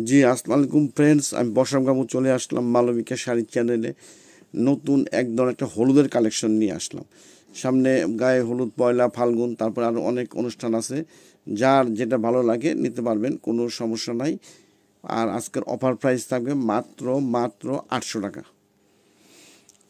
জি, আসসালামু আলাইকুম ফ্রেন্ডস। আমি বশরাম কামু চলে আসলাম মালবিকা শাড়ি চ্যানেলে। নতুন একদম একটা হলুদের কালেকশন নিয়ে আসলাম। সামনে গায়ে হলুদ, পয়লা ফাল্গুন, তারপর আরও অনেক অনুষ্ঠান আছে। যার যেটা ভালো লাগে নিতে পারবেন, কোনো সমস্যা নাই। আর আজকের অফার প্রাইস থাকবে মাত্র 800 টাকা।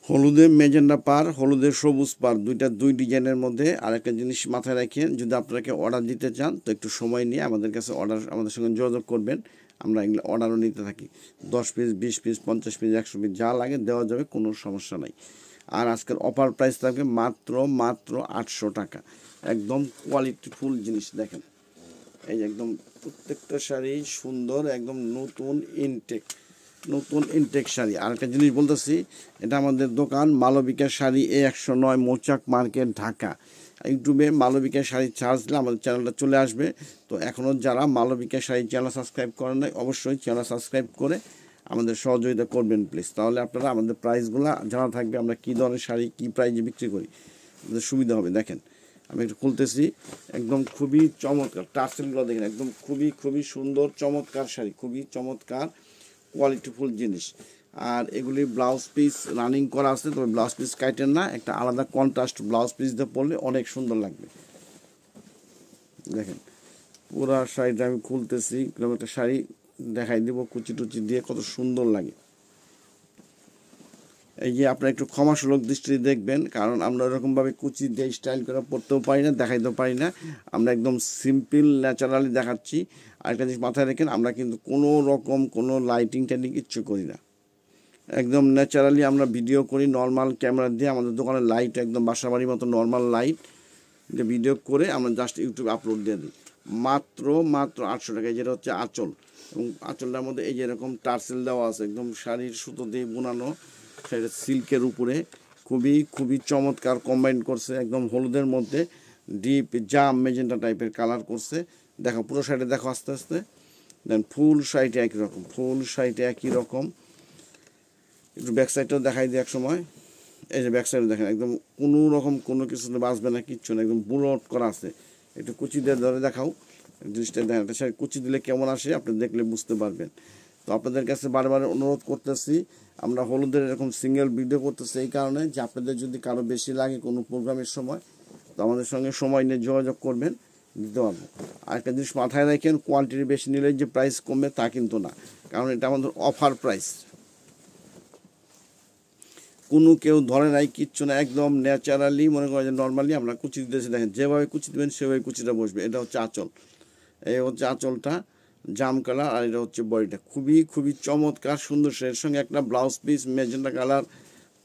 হলুদে মেজেন্ডা পার, হলুদের সবুজ পার, দুই ডিজাইনের মধ্যে। আরেকটা জিনিস মাথায় রাখেন, যদি আপনাকে অর্ডার দিতে চান তো একটু সময় নিয়ে আমাদের সঙ্গে যোগাযোগ করবেন। আমরা এগুলো অর্ডারও নিতে থাকি। 10 পিস, 20 পিস, 50 পিস, 100 পিস যা লাগে দেওয়া যাবে, কোনো সমস্যা নাই। আর আজকের অফার প্রাইস থাকবে মাত্র 800 টাকা। একদম কোয়ালিটিফুল জিনিস দেখেন। এই যে একদম প্রত্যেকটা শাড়ি সুন্দর, একদম নতুন ইনটেক শাড়ি। আর একটা জিনিস বলতেছি, এটা আমাদের দোকান মালবিকা শাড়ি A109 মৌচাক মার্কেট, ঢাকা। ইউটিউবে মালবিকা শাড়ি সার্চ দিলে আমাদের চ্যানেলটা চলে আসবে। তো এখনও যারা মালবিকা শাড়ি চ্যানেল সাবস্ক্রাইব করেন নাই, অবশ্যই চ্যানেল সাবস্ক্রাইব করে আমাদের সহযোগিতা করবেন প্লিজ। তাহলে আপনারা আমাদের প্রাইসগুলো জানা থাকবে, আমরা কী ধরনের শাড়ি কী প্রাইসে বিক্রি করি, আপনাদের সুবিধা হবে। দেখেন আমি একটু খুলতেছি, একদম খুবই চমৎকার। টার্সেলগুলো দেখেন, একদম খুবই সুন্দর চমৎকার শাড়ি, খুবই চমৎকার কোয়ালিটিফুল জিনিস। আর এগুলি ব্লাউজ পিস রানিং করা আছে, তবে ব্লাউজ পিস কাটেন না, একটা আলাদা কন্ট্রাস্ট ব্লাউজ পিস দিয়ে পরলে অনেক সুন্দর লাগবে। দেখেন পুরা শাড়িটা আমি খুলতেছি, এরকম একটা শাড়ি দেখাই দেবো কুচি টুচি দিয়ে, কত সুন্দর লাগে। এই যে আপনারা একটু ক্ষমাসুলভ দৃষ্টিতে দেখবেন, কারণ আমরা ওরকমভাবে কুচি দিয়ে স্টাইল করে পড়তেও পারি না, দেখাইতেও পারি না। আমরা একদম সিম্পল ন্যাচারালি দেখাচ্ছি। আরেকটা জিনিস মাথায় রাখেন, আমরা কিন্তু কোনো রকম কোনো লাইটিং টাইটিং কিচ্ছু করি না, একদম ন্যাচারালি আমরা ভিডিও করি নর্মাল ক্যামেরা দিয়ে। আমাদের দোকানের লাইট একদম বাসাবাড়ির মতো নর্মাল লাইট দিয়ে ভিডিও করে আমরা জাস্ট ইউটিউবে আপলোড দিয়ে দিই। মাত্র 800 টাকায়। যেটা হচ্ছে আঁচল, এবং আঁচলটার মধ্যে এই যে এরকম টার্সেল দেওয়া আছে, একদম শাড়ির সুতো দিয়ে বোনানো, সেটা সিল্কের উপরে খুবই চমৎকার কম্বাইন করছে। একদম হলুদের মধ্যে ডিপ জাম মেজেন্টা টাইপের কালার করছে। দেখো পুরো শাড়িটা দেখো আস্তে আস্তে। দেন ফুল শাড়িটা একই রকম। একটু ব্যাক সাইডটাও দেখাই দিই এক সময়। এই যে ব্যাক সাইডও দেখেন, একদম কোনো রকম কোনো কিছু বাঁচবে না, কিচ্ছু না, একদম বুলট করা আছে। একটু কুচি দিয়ে ধরে দেখাও, জিনিসটা দেখেন। একটা শাড়ি কুচি দিলে কেমন আসে আপনি দেখলে বুঝতে পারবেন। তো আপনাদের কাছে বারবার অনুরোধ করতেছি, আমরা হলুদের এরকম সিঙ্গেল ভিডিও করতেছি এই কারণে যে আপনাদের যদি কারো বেশি লাগে কোনো প্রোগ্রামের সময়, তো আমাদের সঙ্গে সময় নিয়ে যোগাযোগ করবেন, দিতে পারবো। আর একটা জিনিস মাথায় রাখেন, কোয়ান্টিটি বেশি নিলে যে প্রাইস কমবে তা কিন্তু না, কারণ এটা আমাদের অফার প্রাইস। কোনো কেউ ধরে নাই, কিচ্ছু না, একদম ন্যাচারালি মনে করেন যে নর্মালি আমরা কুচি দিতেছি। দেখেন যেভাবে কুচি দেবেন সেভাবে কুচিটা বসবে। এটা হচ্ছে আঁচল, এই হচ্ছে আঁচলটা জাম কালার, আর এটা হচ্ছে বডিটা। খুবই চমৎকার সুন্দর। এর সঙ্গে একটা blouse piece magenta colour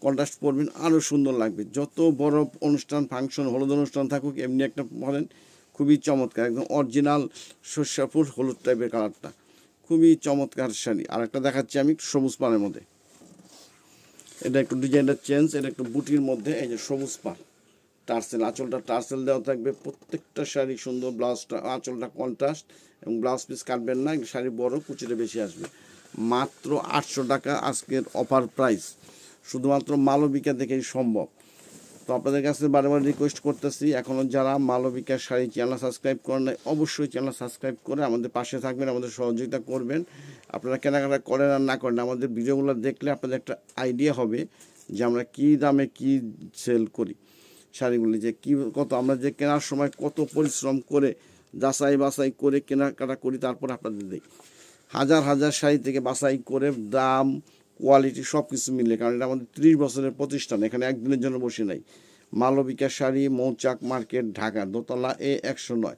contrast পরবেন, আরও সুন্দর লাগবে। যত বড় অনুষ্ঠান ফাংশন হলুদ অনুষ্ঠান থাকুক, এমনি একটা পরেন, খুবই চমৎকার, একদম অরিজিনাল সর্ষা ফুল হলুদ টাইপের কালারটা, খুবই চমৎকার শাড়ি। আর একটা দেখাচ্ছি আমি সবুজ পানের মধ্যে। এটা একটু ডিজাইনটা চেঞ্জ, এটা একটু বুটির মধ্যে। এই যে সবুজ পার, টার্সেল, আঁচলটা টার্সেল দেওয়া থাকবে। প্রত্যেকটা শাড়ি সুন্দর, ব্লাউজটা আঁচলটা কন্ট্রাস্ট, এবং ব্লাউজ পিস কাটবেন না, শাড়ি বড়, কুচিটা বেশি আসবে। মাত্র 800 টাকা আজকের অফার প্রাইস, শুধুমাত্র মালবিকা থেকেই সম্ভব। তো আপনাদের কাছে বারবার রিকোয়েস্ট করতেছি, এখনও যারা মালবিকা শাড়ি চ্যানেল সাবস্ক্রাইব করেন নাই, অবশ্যই চ্যানেল সাবস্ক্রাইব করে আমাদের পাশে থাকবেন, আমাদের সহযোগিতা করবেন। আপনারা কেনাকাটা করেন আর না করেন, আমাদের ভিডিওগুলো দেখলে আপনাদের একটা আইডিয়া হবে যে আমরা কী দামে কী সেল করি শাড়িগুলি, যে কী কত আমরা যে কেনার সময় কত পরিশ্রম করে যাচাই বাছাই করে কেনাকাটা করি, তারপর আপনাদের দিই হাজার শাড়ি থেকে বাছাই করে দাম কোয়ালিটি সব কিছু মিলে। কারণ এটা আমাদের 30 বছরের প্রতিষ্ঠান, এখানে একদিনের জন্য বসে নাই। মালবিকা শাড়ি মৌচাক মার্কেট, ঢাকা, দোতলা A109।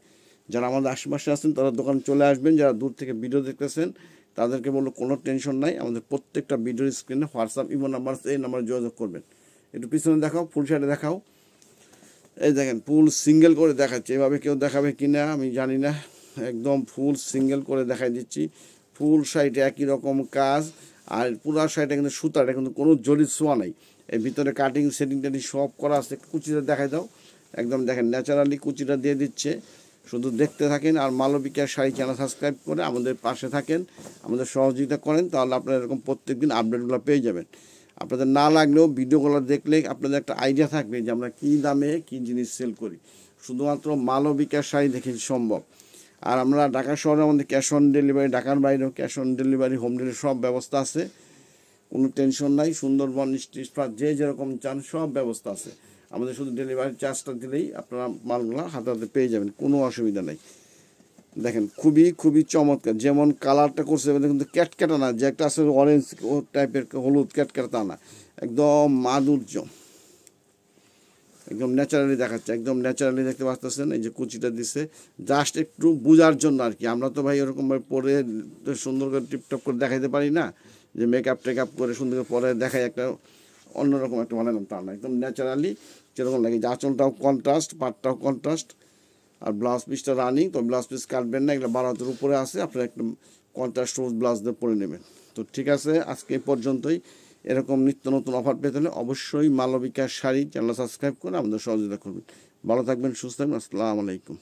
যারা আমাদের আশেপাশে আছেন তারা দোকানে চলে আসবেন। যারা দূর থেকে ভিডিও দেখতেছেন তাদেরকে বললো কোনো টেনশন নাই, আমাদের প্রত্যেকটা ভিডিওর স্ক্রিনে হোয়াটসঅ্যাপ ইমো নাম্বার, এই নাম্বারে যোগাযোগ করবেন। একটু পিছনে দেখাও, ফুল শাড়ি দেখাও। এই দেখেন ফুল সিঙ্গেল করে দেখাচ্ছে, এভাবে কেউ দেখাবে কি না আমি জানি না, একদম ফুল সিঙ্গেল করে দেখাই দিচ্ছি। ফুল শাড়িটা একই রকম কাজ, আর পুরা শাড়িটা কিন্তু সুতাটা কিন্তু কোনো জরির ছোঁয়া নাই। এর ভিতরে কাটিং সেটিং টেটিং সব করা আছে। কুচিটা দেখাই দাও, একদম দেখেন ন্যাচারালি কুচিটা দিয়ে দিচ্ছে। শুধু দেখতে থাকেন আর মালবিকা শাড়ি চ্যানেল সাবস্ক্রাইব করে আমাদের পাশে থাকেন, আমাদের সহযোগিতা করেন, তাহলে আপনারা এরকম প্রত্যেক দিন আপডেটগুলো পেয়ে যাবেন। আপনাদের না লাগলেও ভিডিওগুলো দেখলে আপনাদের একটা আইডিয়া থাকবে যে আমরা কী দামে কী জিনিস সেল করি। শুধুমাত্র মালবিকা শাড়ি দেখে সম্ভব। আর আমরা ঢাকা শহরে আমাদের ক্যাশ অন ডেলিভারি, ঢাকার বাইরেও cash on delivery, home delivery সব ব্যবস্থা আছে, কোনো টেনশন নাই। সুন্দরবন স্ট্রিট যে যেরকম চান সব ব্যবস্থা আছে। আমাদের শুধু ডেলিভারি চার্জটা দিলেই আপনারা মালগুলো হাতে হাতে পেয়ে যাবেন, কোনো অসুবিধা নেই। দেখেন খুবই খুবই চমৎকার, যেমন কালারটা করছে কিন্তু ক্যাটক্যাটা না, যে একটা আছে অরেঞ্জ ও টাইপের হলুদ ক্যাটক্যাটা তা না, একদম মাধুর্য, একদম ন্যাচারালি দেখাচ্ছে, একদম ন্যাচারালি দেখতে পাচ্ছেন। এই যে কুচিটা দিছে জাস্ট একটু বোঝার জন্য আর কি। আমরা তো ভাই ওরকমভাবে পরে সুন্দর করে টিপটপ করে দেখাইতে পারি না, যে মেকআপ টেকআপ করে সুন্দর করে পরে দেখাই একটা অন্যরকম একটা বানালাম, তা না, একদম ন্যাচারালি যেরকম লাগে। যে আঁচলটাও কন্ট্রাস্ট, পাটটাও কন্ট্রাস্ট, আর ব্লাউজ পিসটা রানিং। তো ব্লাউজ পিস কাটবেন না, এগুলো 12 হাতের উপরে আছে, আপনারা একটু কন্ট্রাস্ট ব্লাউজ দিয়ে পরে নেবেন। তো ঠিক আছে, আজকে এই পর্যন্তই। এরকম নিত্য নতুন অফার পেতে হলে অবশ্যই মালবিকা শাড়ি চ্যানেল সাবস্ক্রাইব করে আমাদের সহযোগিতা করবেন। ভালো থাকবেন, সুস্থ থাকবেন, আসসালামু আলাইকুম।